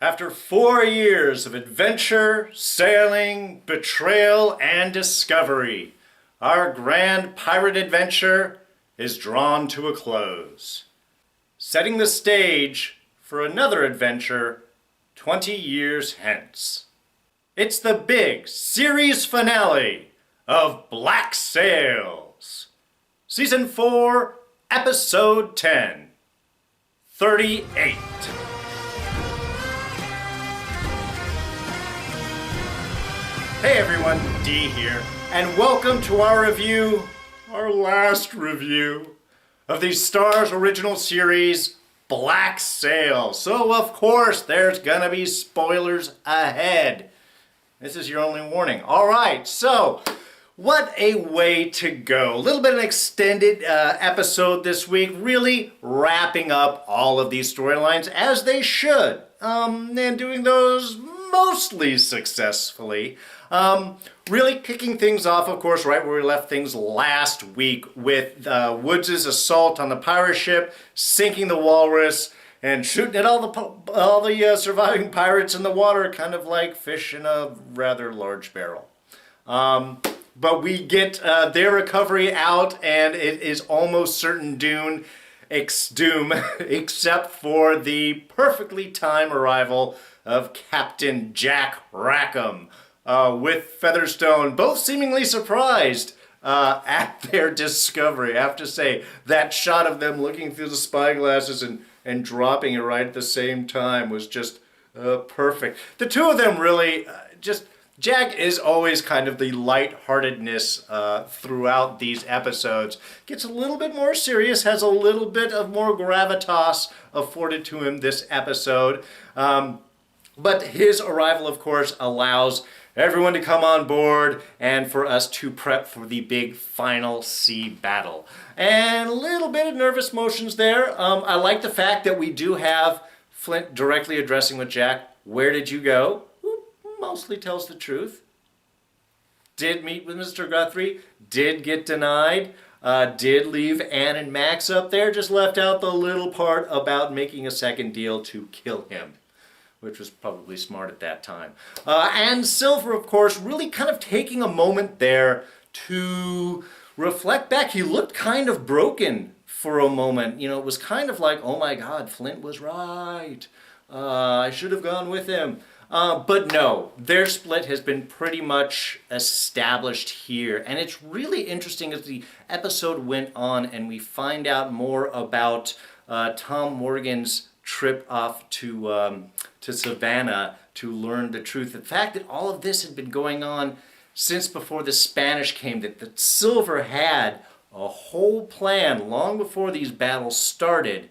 After 4 years of adventure, sailing, betrayal, and discovery, our grand pirate adventure is drawn to a close, setting the stage for another adventure 20 years hence. It's the big series finale of Black Sails, Season 4, Episode 10, 38. Hey everyone, D here, and welcome to our last review, of the STARZ original series, Black Sails. So of course, there's gonna be spoilers ahead. This is your only warning. Alright, so, what a way to go. A little bit of an extended episode this week, really wrapping up all of these storylines as they should, and doing those mostly successfully. Really kicking things off, of course, right where we left things last week with Woods' assault on the pirate ship, sinking the walrus, and shooting at all the surviving pirates in the water, kind of like fish in a rather large barrel. But we get their recovery out, and it is almost certain doom, except for the perfectly timed arrival of Captain Jack Rackham with Featherstone, both seemingly surprised at their discovery. I have to say, that shot of them looking through the spyglasses and dropping it right at the same time was just perfect. The two of them really Jack is always kind of the lightheartedness throughout these episodes. Gets a little bit more serious, has a little bit of more gravitas afforded to him this episode. But his arrival, of course, allows everyone to come on board and for us to prep for the big final sea battle. And a little bit of nervous motions there. I like the fact that we do have Flint directly addressing with Jack, "Where did you go?" Who mostly tells the truth. Did meet with Mr. Guthrie, did get denied, did leave Anne and Max up there, just left out the little part about making a second deal to kill him, which was probably smart at that time. And Silver, of course, really kind of taking a moment there to reflect back. He looked kind of broken for a moment. You know, it was kind of like, oh my God, Flint was right. I should have gone with him. But no, their split has been pretty much established here. And it's really interesting as the episode went on and we find out more about Tom Morgan's trip off to Savannah to learn the truth. The fact that all of this had been going on since before the Spanish came, that Silver had a whole plan long before these battles started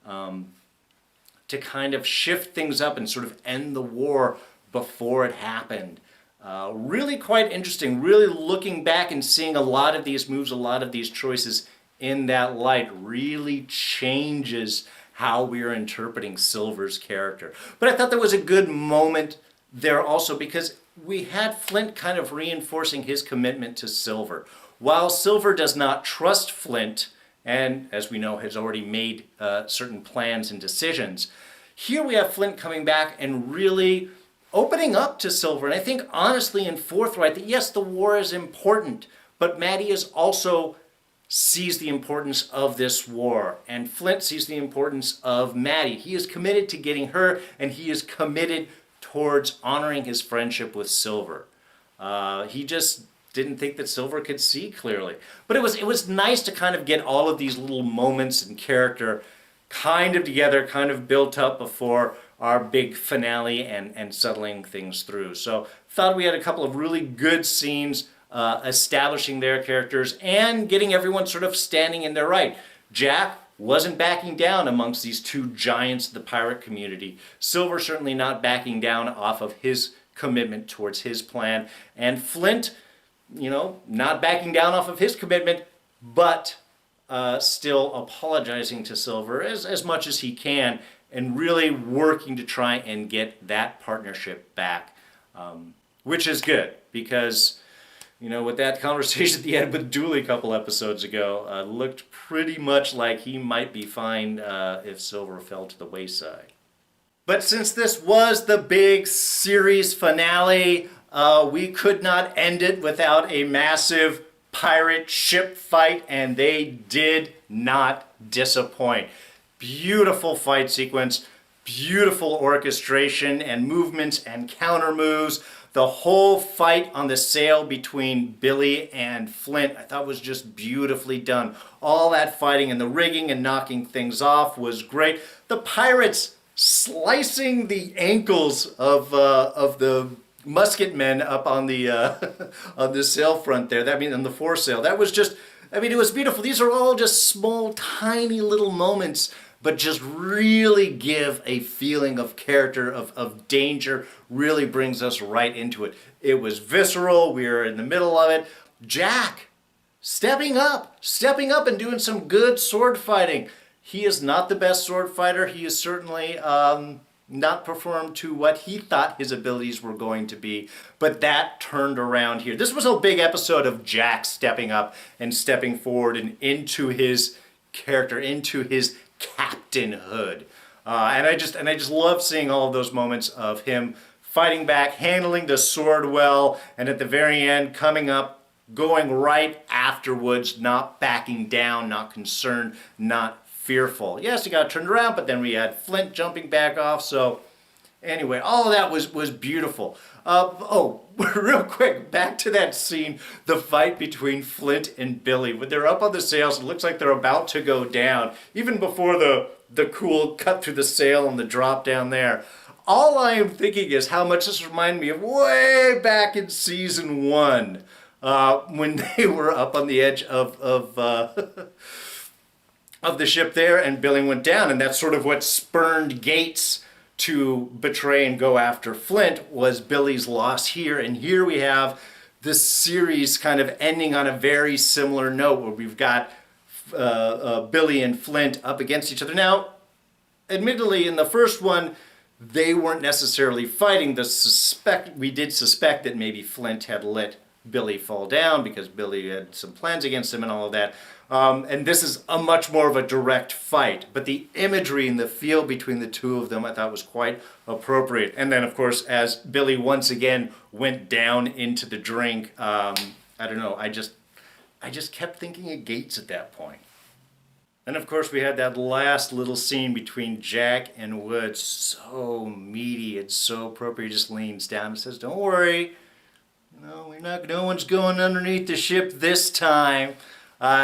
to kind of shift things up and sort of end the war before it happened. Really quite interesting, really looking back and seeing a lot of these moves, a lot of these choices in that light really changes how we are interpreting Silver's character. But I thought there was a good moment there also because we had Flint kind of reinforcing his commitment to Silver. While Silver does not trust Flint, and as we know has already made certain plans and decisions, here we have Flint coming back and really opening up to Silver. And I think honestly and forthright that yes, the war is important, but Maddie is also sees the importance of this war, and Flint sees the importance of Maddie. He is committed to getting her, and he is committed towards honoring his friendship with Silver. He just didn't think that Silver could see clearly. But it was nice to kind of get all of these little moments in character kind of together, kind of built up before our big finale and settling things through. So thought we had a couple of really good scenes establishing their characters and getting everyone sort of standing in their right. Jack wasn't backing down amongst these two giants of the pirate community. Silver certainly not backing down off of his commitment towards his plan. And Flint, you know, not backing down off of his commitment, but still apologizing to Silver as much as he can and really working to try and get that partnership back, which is good because you know, with that conversation at the end with Dooley a couple episodes ago, looked pretty much like he might be fine if Silver fell to the wayside. But since this was the big series finale, we could not end it without a massive pirate ship fight, and they did not disappoint. Beautiful fight sequence, beautiful orchestration and movements and counter moves. The whole fight on the sail between Billy and Flint, I thought was just beautifully done. All that fighting and the rigging and knocking things off was great. The pirates slicing the ankles of the musket men up on the on the sail front there. That means on the foresail. That was just, I mean, it was beautiful. These are all just small, tiny little moments, but just really give a feeling of character, of danger, really brings us right into it. It was visceral. We were in the middle of it. Jack stepping up and doing some good sword fighting. He is not the best sword fighter. He is certainly not performed to what he thought his abilities were going to be, but that turned around here. This was a big episode of Jack stepping up and stepping forward and into his character, into his captainhood. And I just love seeing all of those moments of him fighting back, handling the sword well, and at the very end coming up, going right afterwards, not backing down, not concerned, not fearful. Yes, he got turned around, but then we had Flint jumping back off. So anyway, all of that was beautiful. Real quick, back to that scene, the fight between Flint and Billy. When they're up on the sails, it looks like they're about to go down. Even before the cool cut through the sail and the drop down there. All I am thinking is how much this reminded me of way back in season 1. When they were up on the edge of the ship there, and Billy went down, and that's sort of what spurned Gates to betray and go after Flint, was Billy's loss here. And here we have this series kind of ending on a very similar note, where we've got Billy and Flint up against each other. Now, admittedly, in the first one, they weren't necessarily fighting. We did suspect that maybe Flint had let Billy fall down because Billy had some plans against him and all of that. And this is a much more of a direct fight. But the imagery and the feel between the two of them I thought was quite appropriate. And then, of course, as Billy once again went down into the drink, I don't know, I just kept thinking of Gates at that point. And of course we had that last little scene between Jack and Woods. So meaty and so appropriate. He just leans down and says, "Don't worry. No one's going underneath the ship this time."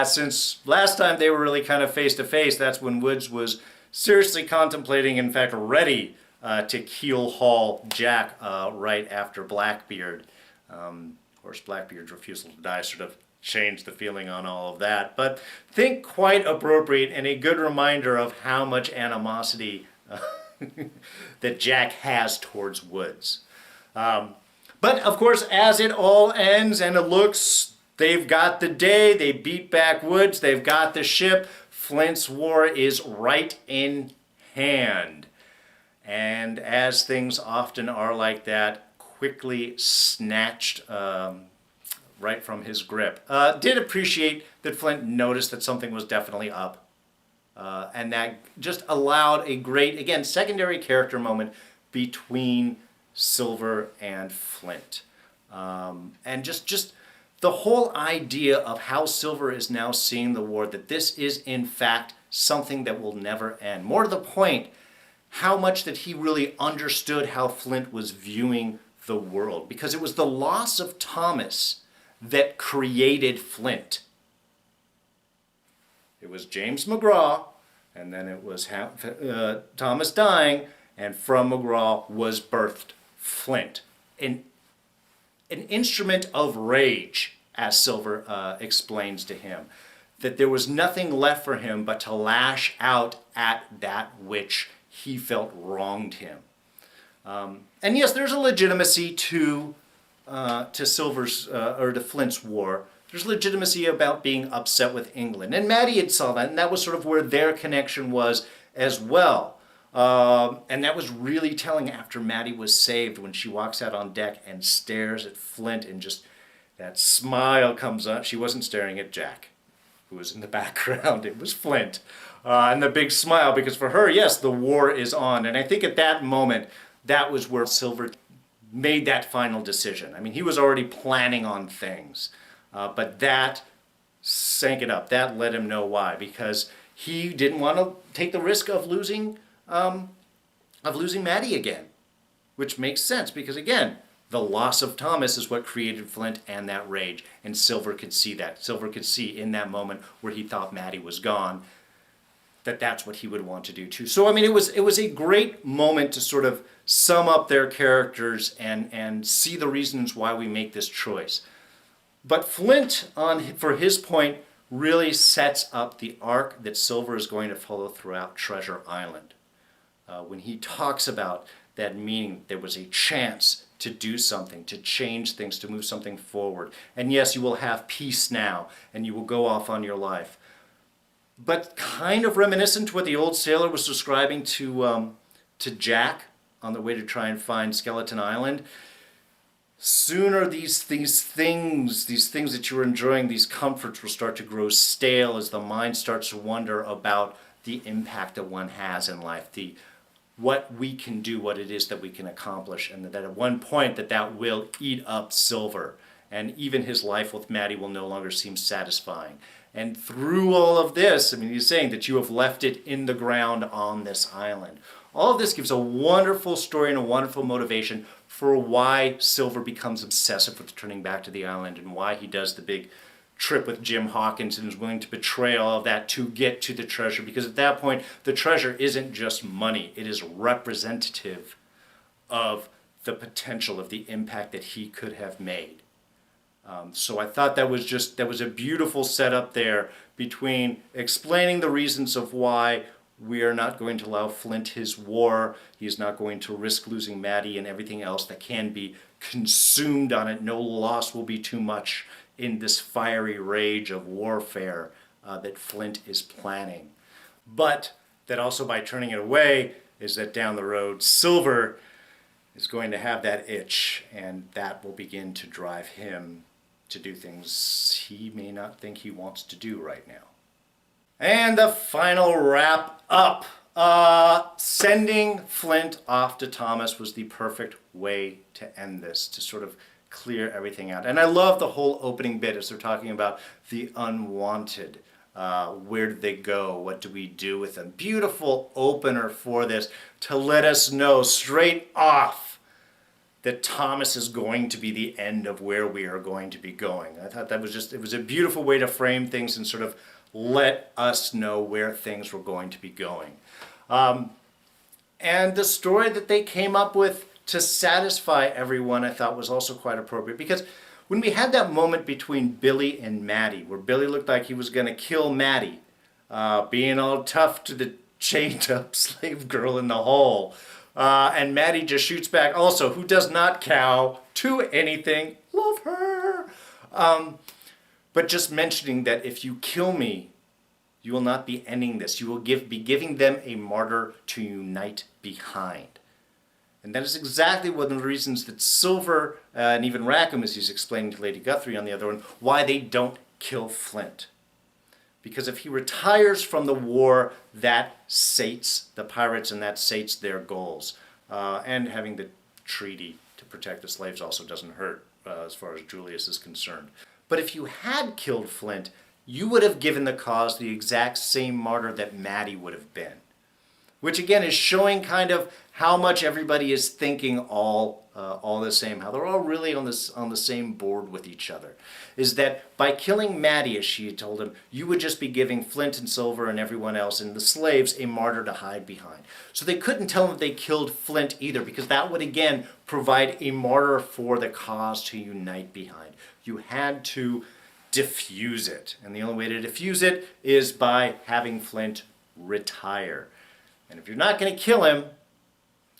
Since last time they were really kind of face to face, that's when Woods was seriously contemplating, in fact ready to keel haul Jack right after Blackbeard. Of course, Blackbeard's refusal to die sort of changed the feeling on all of that. But I think quite appropriate and a good reminder of how much animosity that Jack has towards Woods. But of course, as it all ends and it looks, they've got the day, they beat back Woods, they've got the ship, Flint's war is right in hand. And as things often are like that, quickly snatched right from his grip. Did appreciate that Flint noticed that something was definitely up. And that just allowed a great, again, secondary character moment between Silver and Flint. And just the whole idea of how Silver is now seeing the war, that this is in fact something that will never end. More to the point, how much that he really understood how Flint was viewing the world. Because it was the loss of Thomas that created Flint. It was James McGraw, and then it was Thomas dying, and from McGraw was birthed Flint. An instrument of rage, as Silver explains to him. That there was nothing left for him but to lash out at that which he felt wronged him. And yes, there's a legitimacy to Silver's or to Flint's war. There's legitimacy about being upset with England, and Maddie had saw that, and that was sort of where their connection was as well. And that was really telling after Maddie was saved, when she walks out on deck and stares at Flint, and just that smile comes up. She wasn't staring at Jack. who was in the background. It was Flint. And the big smile, because for her, yes, the war is on. And I think at that moment, that was where Silver made that final decision. I mean, he was already planning on things, but that sank it up. That let him know why, because he didn't want to take the risk of losing Maddie again, which makes sense because, again, the loss of Thomas is what created Flint and that rage, and Silver could see that. Silver could see in that moment where he thought Maddie was gone that that's what he would want to do too. So I mean, it was a great moment to sort of sum up their characters and see the reasons why we make this choice. But Flint, for his point, really sets up the arc that Silver is going to follow throughout Treasure Island. When he talks about that meaning, there was a chance to do something, to change things, to move something forward. And yes, you will have peace now, and you will go off on your life. But kind of reminiscent to what the old sailor was describing to Jack on the way to try and find Skeleton Island. Sooner these things that you're enjoying, these comforts will start to grow stale as the mind starts to wonder about the impact that one has in life, what we can do, what it is that we can accomplish, and that at one point that will eat up Silver, and even his life with Maddie will no longer seem satisfying. And through all of this, I mean, he's saying that you have left it in the ground on this island. All of this gives a wonderful story and a wonderful motivation for why Silver becomes obsessive with returning back to the island and why he does the big trip with Jim Hawkins and is willing to betray all of that to get to the treasure. Because at that point, the treasure isn't just money. It is representative of the potential, of the impact that he could have made. So I thought that was a beautiful setup there between explaining the reasons of why we are not going to allow Flint his war. He is not going to risk losing Maddie and everything else that can be consumed on it. No loss will be too much in this fiery rage of warfare that Flint is planning. But that also by turning it away is that down the road, Silver is going to have that itch, and that will begin to drive him to do things he may not think he wants to do right now. And the final wrap up. Sending Flint off to Thomas was the perfect way to end this, to sort of clear everything out. And I love the whole opening bit as they're talking about the unwanted. Where did they go? What do we do with them? Beautiful opener for this to let us know straight off that Thomas is going to be the end of where we are going to be going. I thought that was it was a beautiful way to frame things and sort of let us know where things were going to be going. And the story that they came up with to satisfy everyone, I thought was also quite appropriate, because when we had that moment between Billy and Maddie, where Billy looked like he was going to kill Maddie, being all tough to the chained up slave girl in the hole, and Maddie just shoots back, also, who does not cow to anything. Love her. But just mentioning that if you kill me, you will not be ending this. You will be giving them a martyr to unite behind. And that is exactly one of the reasons that Silver, and even Rackham, as he's explaining to Lady Guthrie on the other one, why they don't kill Flint. Because if he retires from the war, that sates the pirates and that sates their goals. And having the treaty to protect the slaves also doesn't hurt as far as Julius is concerned. But if you had killed Flint, you would have given the cause the exact same martyr that Maddie would have been. Which again is showing kind of how much everybody is thinking all the same, how they're all really on the same board with each other. Is that by killing Maddie, as she had told him, you would just be giving Flint and Silver and everyone else and the slaves a martyr to hide behind. So they couldn't tell him that they killed Flint either, because that would again provide a martyr for the cause to unite behind. You had to diffuse it, and the only way to diffuse it is by having Flint retire. And if you're not going to kill him,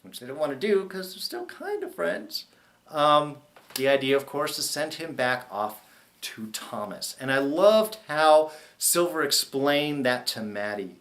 which they don't want to do because they're still kind of friends, the idea, of course, is send him back off to Thomas. And I loved how Silver explained that to Maddie,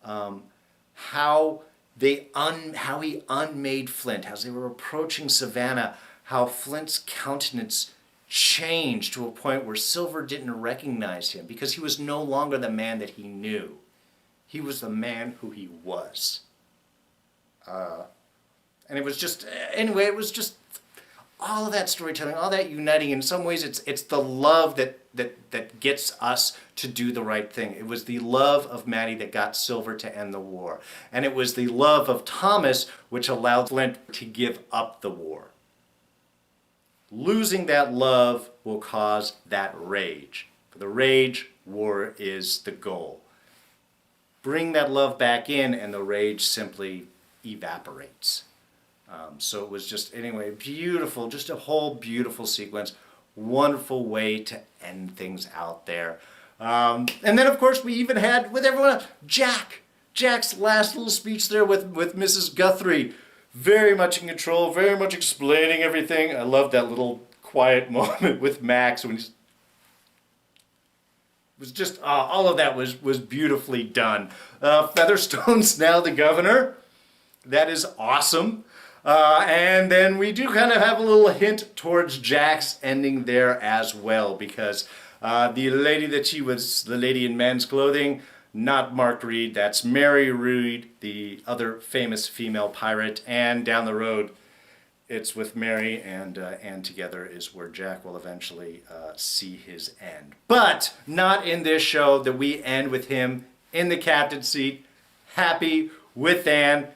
how he unmade Flint, as they were approaching Savannah, how Flint's countenance changed to a point where Silver didn't recognize him because he was no longer the man that he knew. He was the man who he was. And it was just, anyway, it was just all of that storytelling, all that uniting. In some ways, it's the love that gets us to do the right thing. It was the love of Maddie that got Silver to end the war. And it was the love of Thomas which allowed Flint to give up the war. Losing that love will cause that rage. For the rage, war is the goal. Bring that love back in and the rage simply evaporates. So it was just, anyway, beautiful, just a whole beautiful sequence. Wonderful way to end things out there. And then, of course, we even had, with everyone else, Jack's last little speech there with Mrs. Guthrie. Very much in control, very much explaining everything. I love that little quiet moment with Max when he's... It was just, all of that was beautifully done. Featherstone's now the governor. That is awesome. And then we do kind of have a little hint towards Jack's ending there as well, because the lady that she was, the lady in man's clothing, not Mark Reed, that's Mary Reed, the other famous female pirate, and down the road it's with Mary, and together is where Jack will eventually see his end. But not in this show, that we end with him in the captain's seat, happy with Anne,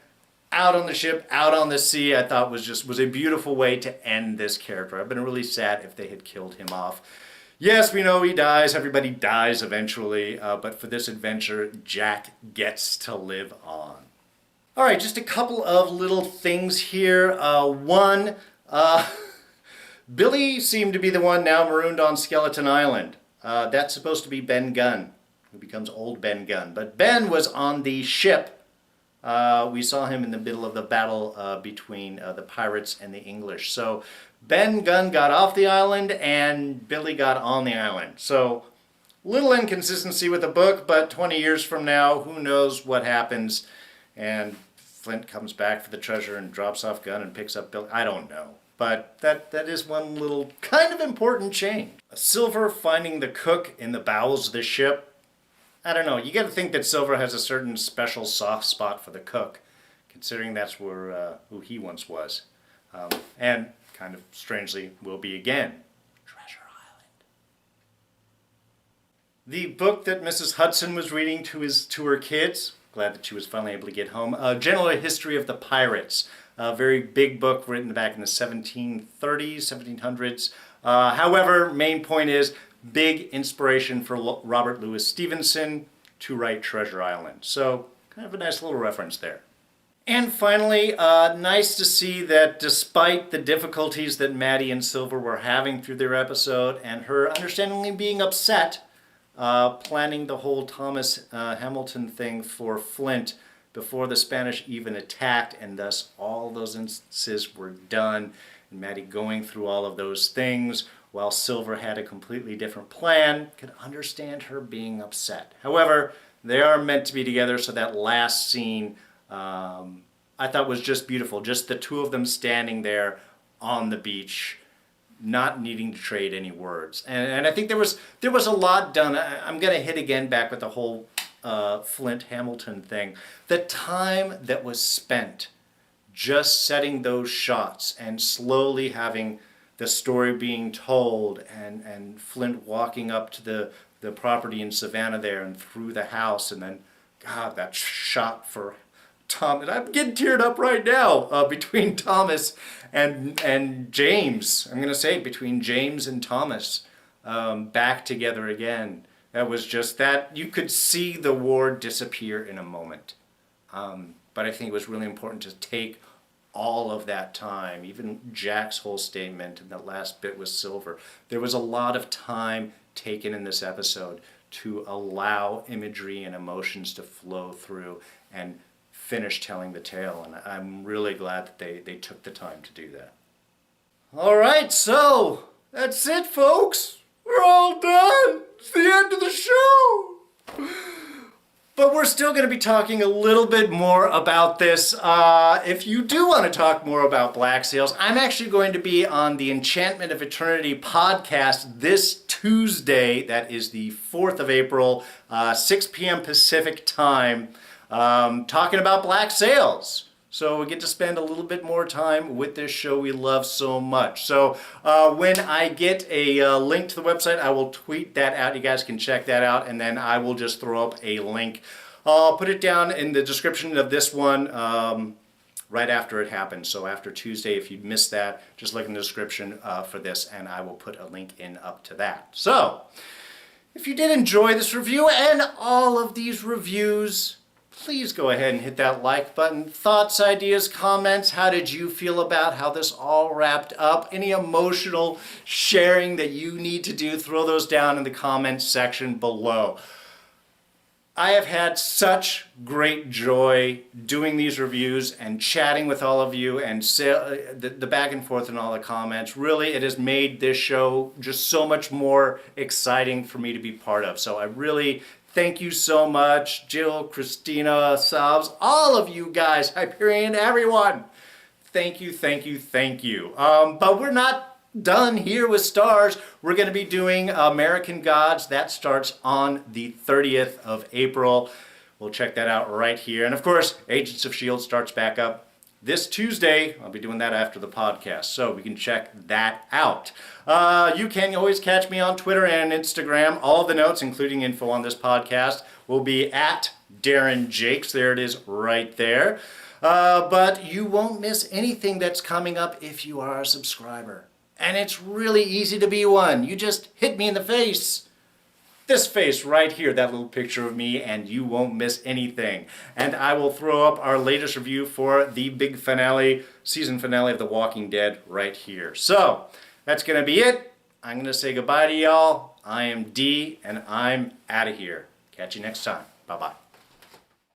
out on the ship, out on the sea. I thought was a beautiful way to end this character. I've been really sad if they had killed him off. Yes, we know he dies. Everybody dies eventually. But for this adventure, Jack gets to live on. All right, just a couple of little things here. One, Billy seemed to be the one now marooned on Skeleton Island. That's supposed to be Ben Gunn, who becomes old Ben Gunn. But Ben was on the ship. We saw him in the middle of the battle between the pirates and the English. So Ben Gunn got off the island and Billy got on the island. So little inconsistency with the book, but 20 years from now, who knows what happens. And Flint comes back for the treasure and drops off Gunn and picks up Billy. I don't know. But that is one little kind of important change. Silver finding the cook in the bowels of the ship. I don't know, you got to think that Silver has a certain special soft spot for the cook, considering that's where who he once was. And kind of strangely will be again. Treasure Island. The book that Mrs. Hudson was reading to her kids, glad that she was finally able to get home, General History of the Pirates. A very big book written back in the 1730s, 1700s. However, main point is, big inspiration for Robert Louis Stevenson to write Treasure Island. So, kind of a nice little reference there. And finally, nice to see that despite the difficulties that Maddie and Silver were having through their episode, and her understandably being upset, planning the whole Thomas Hamilton thing for Flint before the Spanish even attacked, and thus all those instances were done, and Maddie going through all of those things, while Silver had a completely different plan, could understand her being upset. However, they are meant to be together, so that last scene I thought was just beautiful. Just the two of them standing there on the beach, not needing to trade any words. And I think there was a lot done. I'm going to hit again back with the whole Flint Hamilton thing. The time that was spent just setting those shots and slowly having the story being told, and Flint walking up to the property in Savannah there and through the house, and then, God, that shot for Tom, and I'm getting teared up right now, between Thomas and James. I'm going to say between James and Thomas, back together again. That was just that, you could see the war disappear in a moment. But I think it was really important to take all of that time, even Jack's whole statement and that last bit with Silver. There was a lot of time taken in this episode to allow imagery and emotions to flow through and finish telling the tale, and I'm really glad that they took the time to do that. All right, so that's it, folks. We're all done. It's the end of the show. But we're still going to be talking a little bit more about this. If you do want to talk more about Black Sails, I'm actually going to be on the Enchantment of Eternity podcast this Tuesday. That is the 4th of April, 6 p.m. Pacific time, talking about Black Sails. So we get to spend a little bit more time with this show we love so much. So when I get a link to the website, I will tweet that out. You guys can check that out, and then I will just throw up a link. I'll put it down in the description of this one right after it happens. So after Tuesday, if you missed that, just look in the description for this, and I will put a link in up to that. So if you did enjoy this review and all of these reviews, please go ahead and hit that like button. Thoughts, ideas, comments, how did you feel about how this all wrapped up? Any emotional sharing that you need to do, throw those down in the comments section below. I have had such great joy doing these reviews and chatting with all of you and the back and forth in all the comments. Really, it has made this show just so much more exciting for me to be part of. So I really thank you so much, Jill, Christina, Sabs, all of you guys, Hyperion, everyone. Thank you, thank you, thank you. But we're not done here with STARZ. We're going to be doing American Gods. That starts on the 30th of April. We'll check that out right here. And of course, Agents of S.H.I.E.L.D. starts back up this Tuesday. I'll be doing that after the podcast, so we can check that out. You can always catch me on Twitter and Instagram. All the notes, including info on this podcast, will be at Darren Jakes. There it is right there. But you won't miss anything that's coming up if you are a subscriber. And it's really easy to be one. You just hit me in the face. This face right here, that little picture of me, and you won't miss anything. And I will throw up our latest review for the big finale, season finale of The Walking Dead right here. So, that's going to be it. I'm going to say goodbye to y'all. I am D, and I'm out of here. Catch you next time. Bye-bye.